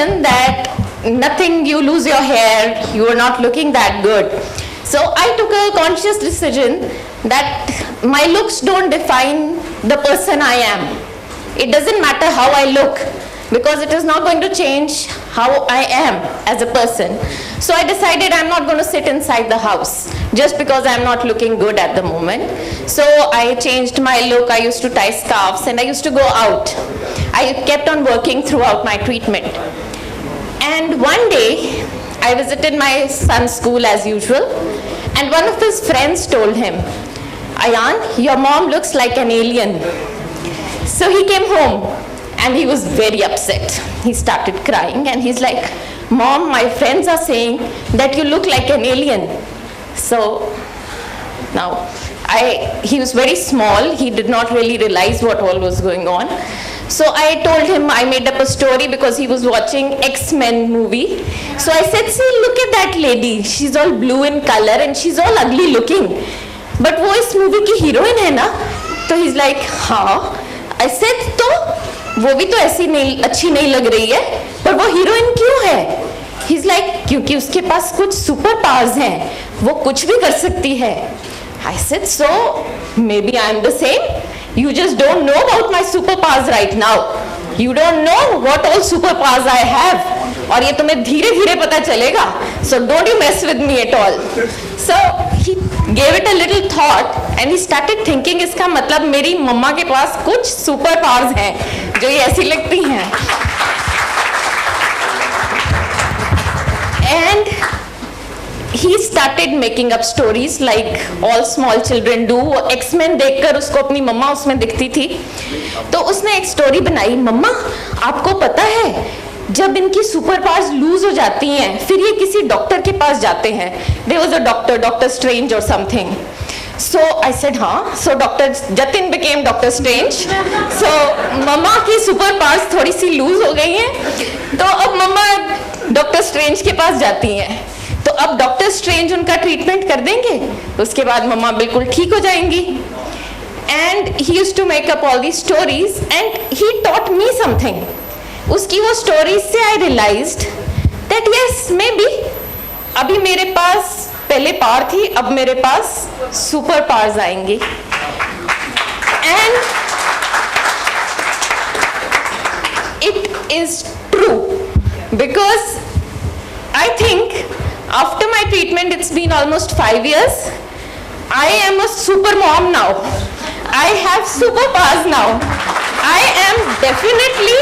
decision that nothing, you lose your hair, you are not looking that good. So I took a conscious decision that my looks don't define the person I am. It doesn't matter how I look, because it is not going to change how I am as a person. So I decided I'm not going to sit inside the house just because I'm not looking good at the moment. So I changed my look. I used to tie scarves and I used to go out. I kept on working throughout my treatment. And one day I visited my son's school as usual, and one of his friends told him, Ayan, your mom looks like an alien. So he came home and he was very upset. He started crying and he's like, Mom, my friends are saying that you look like an alien. So now he was very small. He did not really realize what all was going on. So I told him, I made up a story because he was watching X-Men movie. So I said, see, look at that lady. She's all blue in color and she's all ugly looking. But वो इस movie की heroine है ना? तो he's like, हाँ. I said, तो वो भी तो ऐसी नहीं, अच्छी नहीं लग रही है, पर वो हीरोइन क्यों है? He's like, क्योंकि उसके पास कुछ सुपर पावर्स हैं, वो कुछ भी कर सकती है. I said, so maybe I'm the same. You just don't know about my superpowers right now. You don't know what all superpowers I have. और ये तुम्हें धीरे धीरे पता चलेगा. So don't you mess with me at all. So he gave it a little thought and he started thinking, इसका मतलब मेरी मम्मा के पास कुछ superpowers हैं जो ये ऐसी लगती हैं. And he started making up stories like all small children do. X-Men देखकर उसको अपनी मम्मा उसमें दिखती थी, तो उसने एक स्टोरी बनाई. मम्मा, आपको पता है जब इनकी सुपर पावर्स लूज हो जाती हैं, फिर ये किसी डॉक्टर के पास जाते हैं. There was a doctor, Dr. Strange or something. So I said, हाँ. So Dr. Jatin became Dr. Strange. So मम्मा की सुपर पावर्स थोड़ी सी लूज हो गई हैं, तो अब मम्मा डॉक्टर स्ट्रेंज के पास जाती हैं. तो अब डॉक्टर स्ट्रेंज उनका ट्रीटमेंट कर देंगे, उसके बाद मम्मा बिल्कुल ठीक हो जाएंगी. And he used to make up all the stories and he taught me something. उसकी वो स्टोरीज से I realised that yes, maybe अभी मेरे पास पहले पावर थी, अब मेरे पास सुपर पावर्स आएंगी. And it is true, because I think after my treatment, it's been almost 5 years, I am a super mom now. I have superpowers now. I am definitely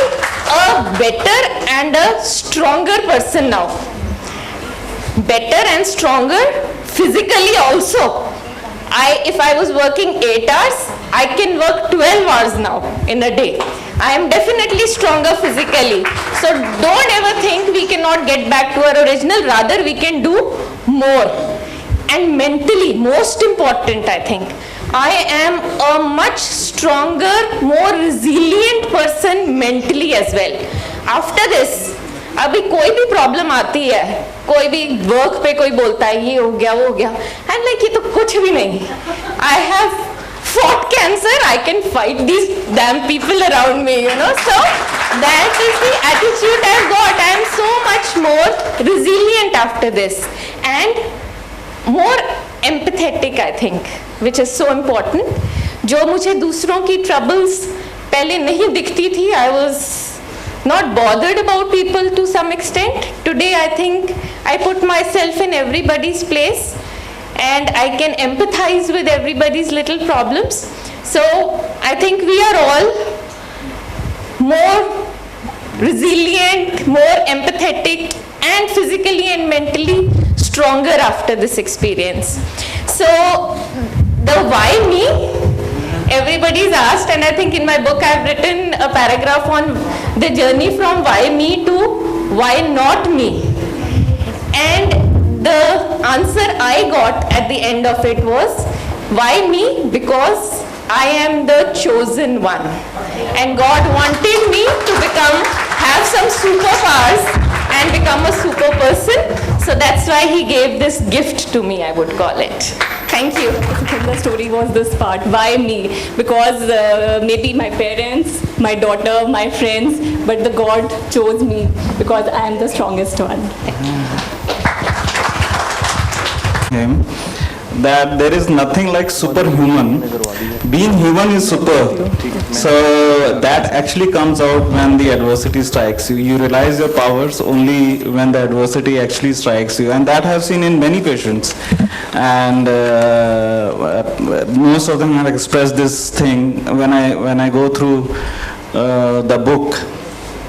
a better and a stronger person now. Better and stronger physically also. If I was working 8 hours, I can work 12 hours now in a day. I am definitely stronger physically. So don't ever think we cannot get back to our original. Rather, we can do more. And mentally, most important, I think, I am a much stronger, more resilient person mentally as well. After this, अभी कोई भी problem आती है, कोई भी work पे कोई बोलता है ये हो गया वो हो गया, एंड लाइक ये तो कुछ भी नहीं. I have fought cancer, I can fight these damn people around me, you know. So that is the attitude I've got. I am so much more resilient after this and more empathetic, I think, which is so important. जो मुझे दूसरों की troubles पहले नहीं दिखती थी, I was not bothered about people to some extent. Today I think I put myself in everybody's place and I can empathize with everybody's little problems. So I think we are all more resilient, more empathetic, and physically and mentally stronger after this experience. So the why me, everybody's asked, and I think in my book I've written a paragraph on the journey from why me to why not me. And the answer I got at the end of it was, why me? Because I am the chosen one. And God wanted me to have some superpowers and become a super person. So that's why He gave this gift to me, I would call it. Thank you. The story was this part. Why me? Because maybe my parents, my daughter, my friends, but the God chose me because I am the strongest one. Him that there is nothing like superhuman. Being human is super. So that actually comes out when the adversity strikes you. You realize your powers only when the adversity actually strikes you, and that I've seen in many patients. And most of them have expressed this thing when I go through the book.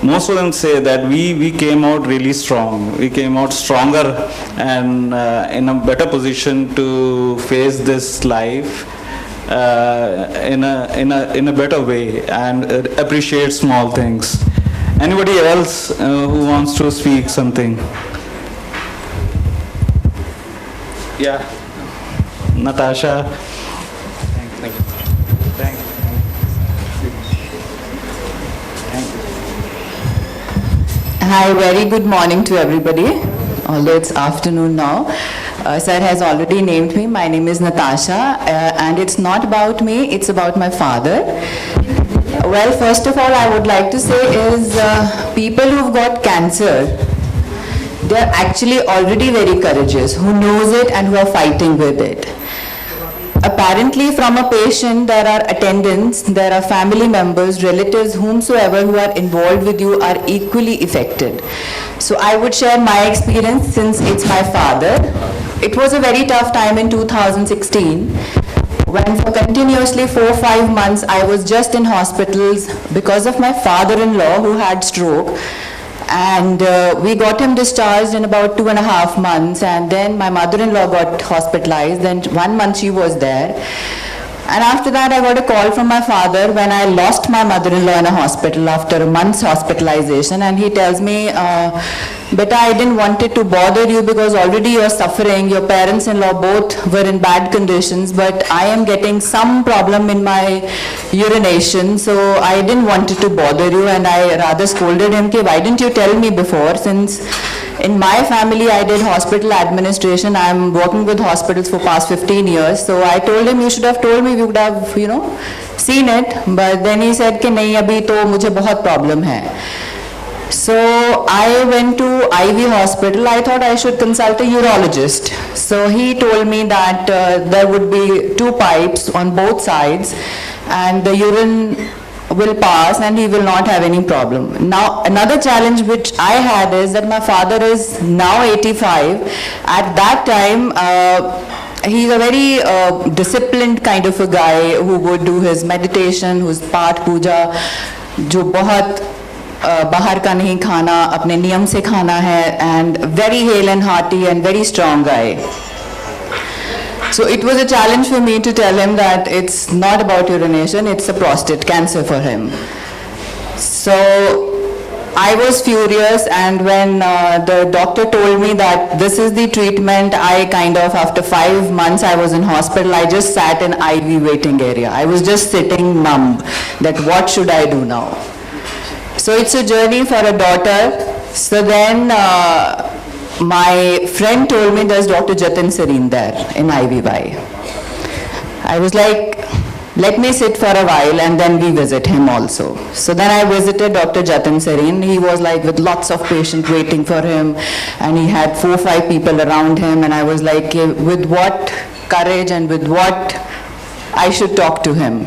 Most of them say that we came out really strong. We came out stronger and in a better position to face this life in a better way and appreciate small things. Anybody else who wants to speak something? Yeah, Natasha. Thank you. Hi, very good morning to everybody, although it's afternoon now. Sir has already named me. My name is Natasha, and it's not about me, it's about my father. Well, first of all, I would like to say is people who've got cancer, they're actually already very courageous, who knows it and who are fighting with it. Apparently, from a patient, there are attendants, there are family members, relatives, whomsoever who are involved with you are equally affected. So I would share my experience since it's my father. It was a very tough time in 2016 when for continuously 4-5 months I was just in hospitals because of my father-in-law who had stroke. And we got him discharged in about 2.5 months, and then my mother-in-law got hospitalized. Then 1 month she was there, and after that I got a call from my father when I lost my mother-in-law in a hospital after a month's hospitalization, and he tells me, "Beta, I didn't want it to bother you because already you're suffering. Your parents-in-law both were in bad conditions, but I am getting some problem in my urination, so I didn't want it to bother you." And I rather scolded him, "Why didn't you tell me before?" Since in my family I did hospital administration. I'm working with hospitals for past 15 years. So I told him, "You should have told me, we would have, seen it." But then he said, "कि नहीं, अभी तो मुझे बहुत problem है." So I went to IV hospital. I thought I should consult a urologist. So he told me that there would be 2 pipes on both sides and the urine will pass and he will not have any problem. Now another challenge which I had is that my father is now 85. At that time he's a very disciplined kind of a guy who would do his meditation, whose पाठ पूजा, जो बहुत बाहर का नहीं खाना, अपने नियम से खाना है, and very hale and hearty and very strong guy. So it was a challenge for me to tell him that it's not about urination, it's a prostate cancer for him. So I was furious, and when the doctor told me that this is the treatment, I kind of, after 5 months I was in hospital, I just sat in IV waiting area. I was just sitting numb, that what should I do now? So it's a journey for a daughter. So then my friend told me there's Dr. Jatin Sareen there in IVY. I was like, let me sit for a while and then we visit him also. So then I visited Dr. Jatin Sareen. He was like with lots of patients waiting for him, and he had 4-5 people around him, and I was like, with what courage and with what I should talk to him.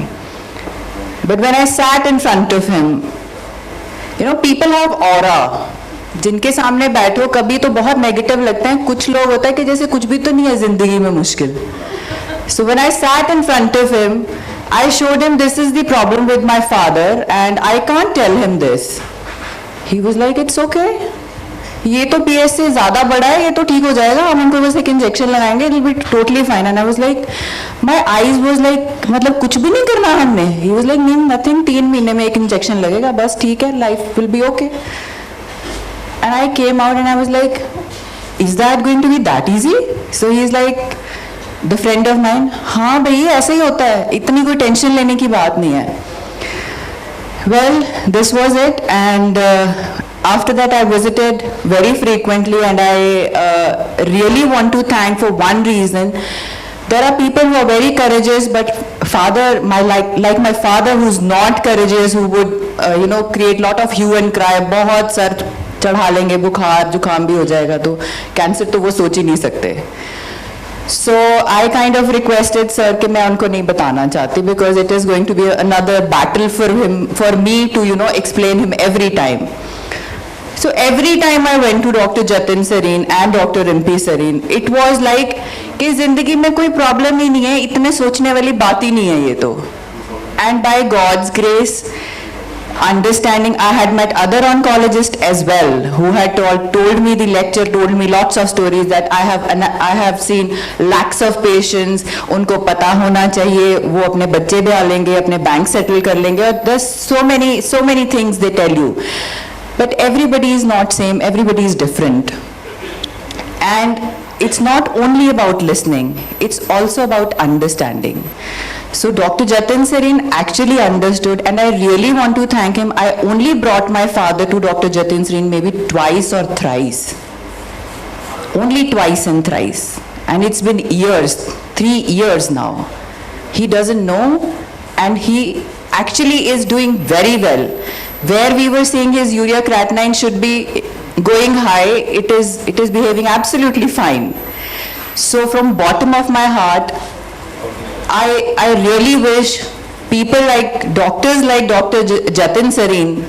But when I sat in front of him, people have aura. जिनके सामने बैठो कभी तो बहुत negative लगता है, कुछ लोग होता है कि जैसे कुछ भी तो नहीं है जिंदगी में मुश्किल. So when I sat in front of him, I showed him this is the problem with my father and I can't tell him this. He was like, it's okay. ये तो PS से ज़्यादा बड़ा है, ये तो ठीक हो जाएगा, हम उनको बस एक इंजेक्शन लगाएंगे, it will be totally fine. And I was like, my eyes was like, मतलब कुछ भी नहीं करना हमने. He was like, नहीं, nothing, 3 महीने में एक इंजेक्शन लगेगा, बस ठीक है, life will be okay. And I came out and I was like, is that going to be that easy? So he is like, the friend of mine, हाँ भाई ऐसे ही होता है, इतनी कोई टेंशन लेने की बात नहीं है. Well, this was it, and after that I visited very frequently, and I really want to thank for one reason. There are people who are very courageous, but like my father, who's not courageous, who would create lot of hue and cry. बहुत sir चढ़ा लेंगे, बुखार जुकाम भी हो जाएगा, तो cancer तो वो सोच ही नहीं सकते. So I kind of requested sir कि मैं उनको नहीं बताना चाहती, because it is going to be another battle for me to explain him every time. So every time I went to Dr. Jatin Sareen and Dr. Rimpi Sareen, it was like कि जिंदगी में कोई problem ही नहीं है, इतने सोचने वाली बात ही नहीं है ये तो. And by God's grace, understanding, I had met other oncologists as well who had told me the lecture, told me lots of stories that I have seen lakhs of patients. उनको पता होना चाहिए, वो अपने बच्चे डालेंगे, अपने बैंक सेटल कर लेंगे, और there's so many things they tell you. But everybody is not same, everybody is different. And it's not only about listening, it's also about understanding. So Dr. Jatin Sareen actually understood, and I really want to thank him. I only brought my father to Dr. Jatin Sareen maybe twice or thrice. Only twice and thrice. And it's been years, 3 years now. He doesn't know, and he actually is doing very well. Where we were saying his urea creatinine should be going high, it is behaving absolutely fine. So from bottom of my heart, I really wish people like doctors like Dr. Jatin Sareen,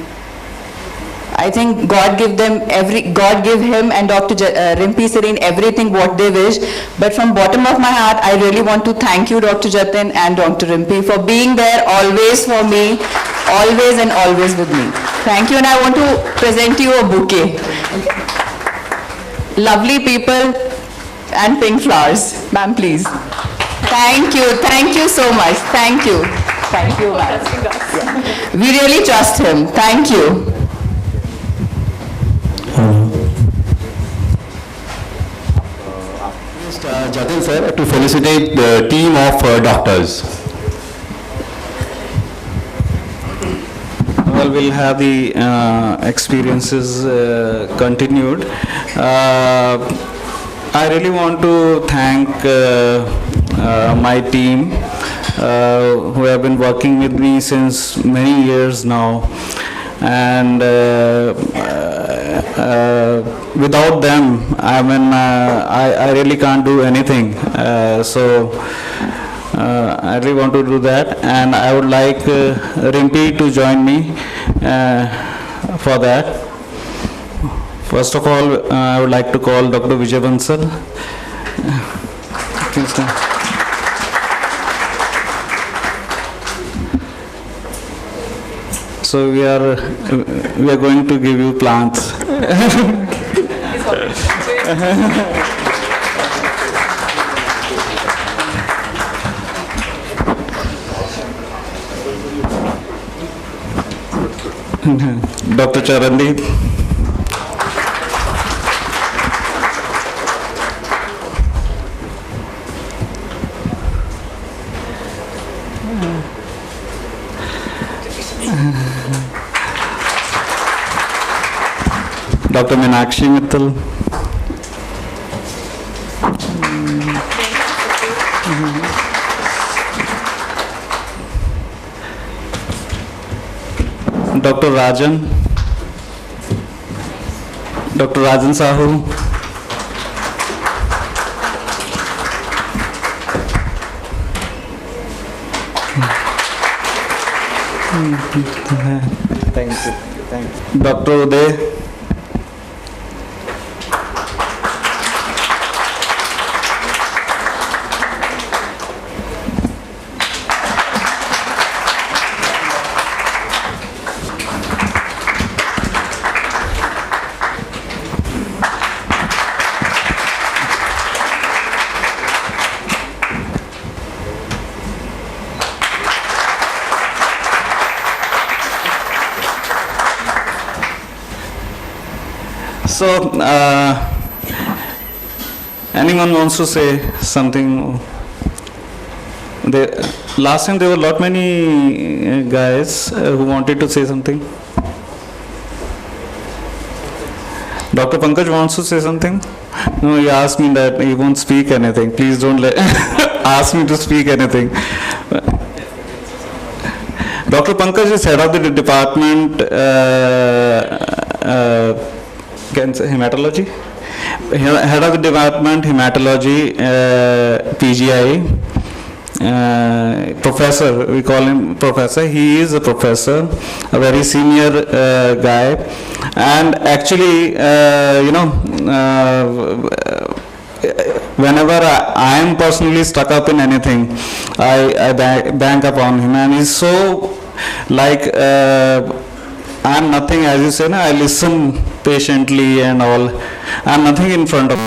I think God give him and Dr. Rimpi Sareen everything what they wish. But from bottom of my heart, I really want to thank you, Dr. Jatin and Dr. Rimpi, for being there always for me, always and always with me. Thank you, and I want to present you a bouquet. Lovely people and pink flowers. Ma'am, please. Thank you so much. Thank you, ma'am. Yeah. We really trust him. Thank you. Jatin sir, to felicitate the team of doctors. Well, we'll have the experiences continued. I really want to thank my team who have been working with me since many years now, and without them, I really can't do anything. So I really want to do that, and I would like Rimpi to join me for that. First of all, I would like to call Dr. Vijay Bansal. Please stand. So we are going to give you plants. Dr. Charandeep. Dr. Meenakshi Mittal. Dr. Rajan. Dr. Rajan Sahu. Thank you. Dr. Uday. So, anyone wants to say something? Last time there were lot many guys who wanted to say something. Dr. Pankaj wants to say something. No, he asked me that he won't speak anything. Please don't ask me to speak anything. Dr. Pankaj is head of the department, can say hematology? Head of the department hematology, PGI. Professor, we call him professor. He is a professor, a very senior guy, and actually, whenever I am personally stuck up in anything, I bank upon him, and he's so like I'm nothing, as you say, I listen patiently and all. I'm nothing in front of